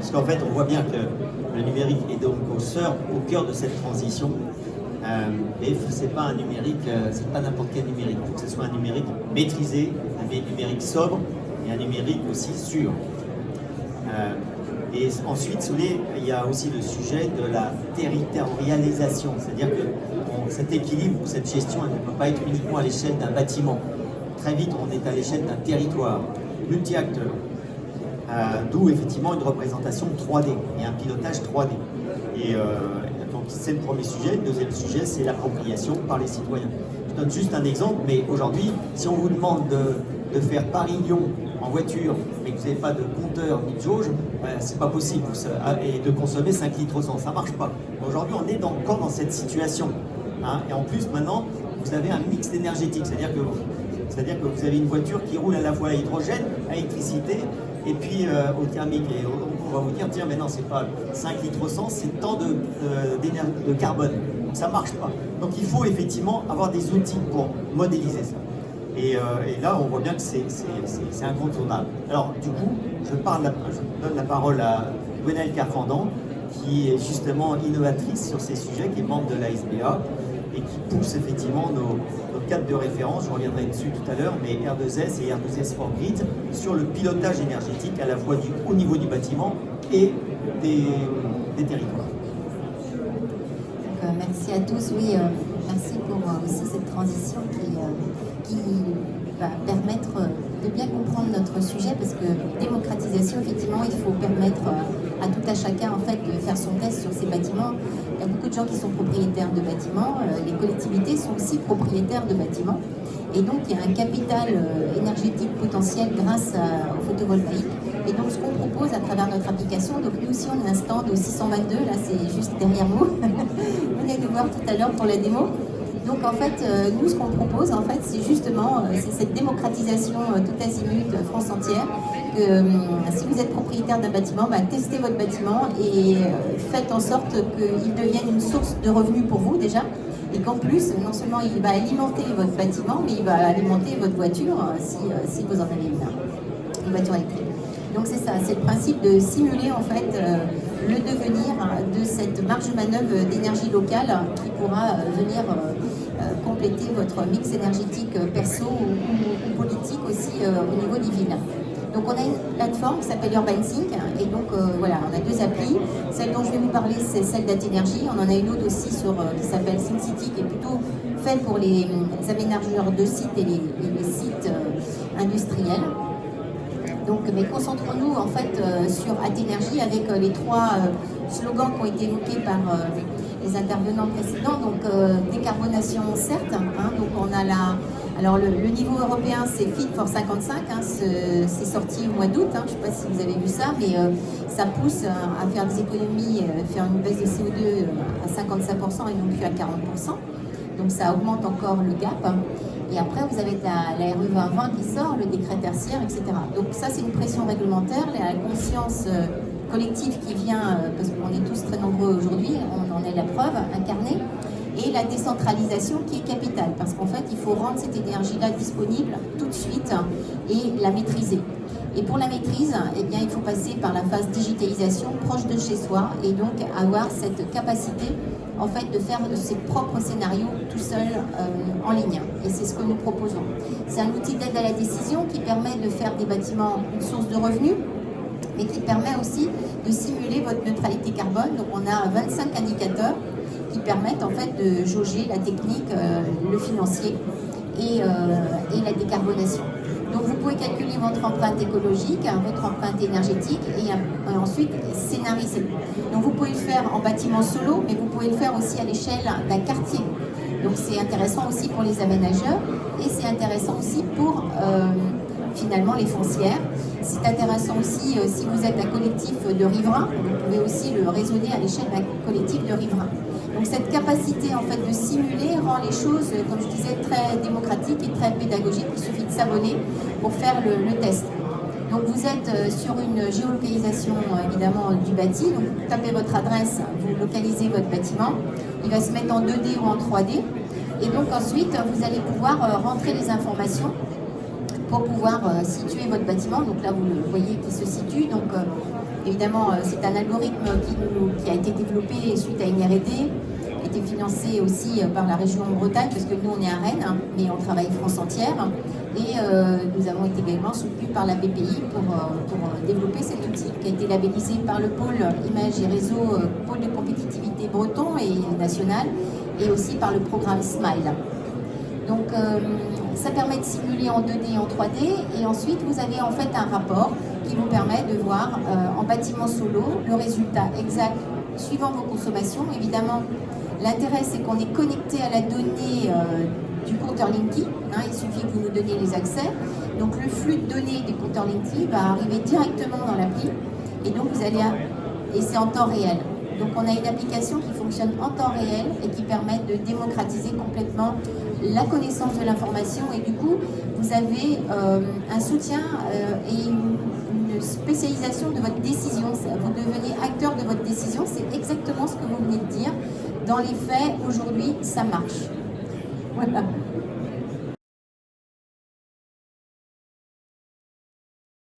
Parce qu'en fait, on voit bien que le numérique est donc au cœur de cette transition. Et c'est pas un numérique, c'est pas n'importe quel numérique. Il faut que ce soit un numérique maîtrisé, un numérique sobre et un numérique aussi sûr. Et ensuite, si vous voulez, il y a aussi le sujet de la territorialisation, c'est-à-dire que cet équilibre, cette gestion, elle ne peut pas être uniquement à l'échelle d'un bâtiment. Très vite, on est à l'échelle d'un territoire multi-acteurs, d'où effectivement une représentation 3D et un pilotage 3D. Et donc c'est le premier sujet. Le deuxième sujet, c'est l'appropriation par les citoyens. Je donne juste un exemple, mais aujourd'hui, si on vous demande de faire Paris-Lyon en voiture, mais que vous n'avez pas de compteur ni de jauge, c'est pas possible. Et de consommer 5 litres au 100, ça marche pas. Aujourd'hui, on est encore dans cette situation. Hein, et en plus, maintenant, vous avez un mix énergétique, c'est-à-dire que vous avez une voiture qui roule à la fois à hydrogène, à électricité, et puis au thermique. Et on va vous dire, tiens, mais non, c'est pas 5 litres au 100, c'est tant de carbone. Donc ça marche pas. Donc il faut effectivement avoir des outils pour modéliser ça. Et là, on voit bien que c'est incontournable. Alors, du coup, je donne la parole à Gwenaëlle Carfandang, qui est justement innovatrice sur ces sujets, qui est membre de l'ASBA et qui pousse effectivement nos cadres de référence, je reviendrai dessus tout à l'heure, mais R2S et R2S for Grid, sur le pilotage énergétique à la fois au niveau du bâtiment et des territoires. Donc, merci à tous, oui, merci pour aussi cette transition qui va permettre de bien comprendre notre sujet, parce que démocratisation, effectivement, il faut permettre à tout à chacun en fait de faire son test sur ces bâtiments. Il y a beaucoup de gens qui sont propriétaires de bâtiments, les collectivités sont aussi propriétaires de bâtiments, et donc il y a un capital énergétique potentiel grâce au photovoltaïque. Et donc ce qu'on propose à travers notre application, donc nous aussi on a un stand au 622, là c'est juste derrière vous, vous venez nous voir tout à l'heure pour la démo. Donc en fait, nous ce qu'on propose, en fait, c'est justement c'est cette démocratisation tout azimut, France entière. Que si vous êtes propriétaire d'un bâtiment, testez votre bâtiment et faites en sorte qu'il devienne une source de revenus pour vous déjà. Et qu'en plus, non seulement il va alimenter votre bâtiment, mais il va alimenter votre voiture si vous en avez une voiture électrique. Donc c'est ça, c'est le principe de simuler en fait le devenir de cette marge de manœuvre d'énergie locale qui pourra venir compléter votre mix énergétique perso ou politique aussi au niveau des villes. Donc on a une plateforme qui s'appelle UrbanSync et donc voilà, on a deux applis. Celle dont je vais vous parler, c'est celle d'Aténergie. On en a une autre aussi qui s'appelle SyncCity, qui est plutôt faite pour les aménageurs de sites et les sites industriels. Donc, mais concentrons-nous en fait sur Aténergie avec les trois slogans qui ont été évoqués par les intervenants précédents. Donc, décarbonation certes. Donc, on a alors le niveau européen, c'est Fit for 55. C'est sorti au mois d'août. Je ne sais pas si vous avez vu ça, mais ça pousse à faire des économies, faire une baisse de CO2 à 55% et non plus à 40%. Donc, ça augmente encore le gap. Et après, vous avez la RE 2020 qui sort, le décret tertiaire, etc. Donc ça, c'est une pression réglementaire, la conscience collective qui vient, parce qu'on est tous très nombreux aujourd'hui, on en est la preuve, incarnée, et la décentralisation qui est capitale, parce qu'en fait, il faut rendre cette énergie-là disponible tout de suite et la maîtriser. Et pour la maîtrise, eh bien, il faut passer par la phase digitalisation proche de chez soi, et donc avoir cette capacité en fait, de faire de ses propres scénarios tout seul en ligne. Et c'est ce que nous proposons. C'est un outil d'aide à la décision qui permet de faire des bâtiments une source de revenus, mais qui permet aussi de simuler votre neutralité carbone. Donc on a 25 indicateurs qui permettent en fait de jauger la technique, le financier et la décarbonation. Donc vous pouvez calculer votre empreinte écologique, votre empreinte énergétique et ensuite scénariser. Donc vous pouvez le faire en bâtiment solo, mais vous pouvez le faire aussi à l'échelle d'un quartier. Donc c'est intéressant aussi pour les aménageurs et c'est intéressant aussi pour finalement les foncières. C'est intéressant aussi si vous êtes un collectif de riverains, vous pouvez aussi le raisonner à l'échelle d'un collectif de riverains. Donc cette capacité en fait de simuler rend les choses, comme je disais, très démocratiques et très pédagogiques. Il suffit de s'abonner pour faire le test. Donc vous êtes sur une géolocalisation évidemment du bâti. Donc vous tapez votre adresse, vous localisez votre bâtiment. Il va se mettre en 2D ou en 3D. Et donc ensuite vous allez pouvoir rentrer les informations pour pouvoir situer votre bâtiment. Donc là vous le voyez qui se situe. Donc Évidemment, c'est un algorithme qui a été développé suite à une R&D, qui a été financé aussi par la région Bretagne, parce que nous on est à Rennes, hein, mais on travaille France entière. Et nous avons été également soutenus par la BPI pour développer cet outil qui a été labellisé par le pôle Images et Réseaux, pôle de compétitivité breton et national, et aussi par le programme SMILE. Donc ça permet de simuler en 2D et en 3D, et ensuite vous avez en fait un rapport qui vous permet de voir en bâtiment solo le résultat exact suivant vos consommations. Évidemment, l'intérêt c'est qu'on est connecté à la donnée du compteur Linky, hein, il suffit que vous nous donniez les accès. Donc le flux de données du compteur Linky va arriver directement dans l'appli, et donc vous allez et c'est en temps réel. Donc on a une application qui fonctionne en temps réel et qui permet de démocratiser complètement la connaissance de l'information, et du coup vous avez un soutien et une spécialisation de votre décision. Vous devenez acteur de votre décision, c'est exactement ce que vous venez de dire. Dans les faits, aujourd'hui, ça marche. Voilà.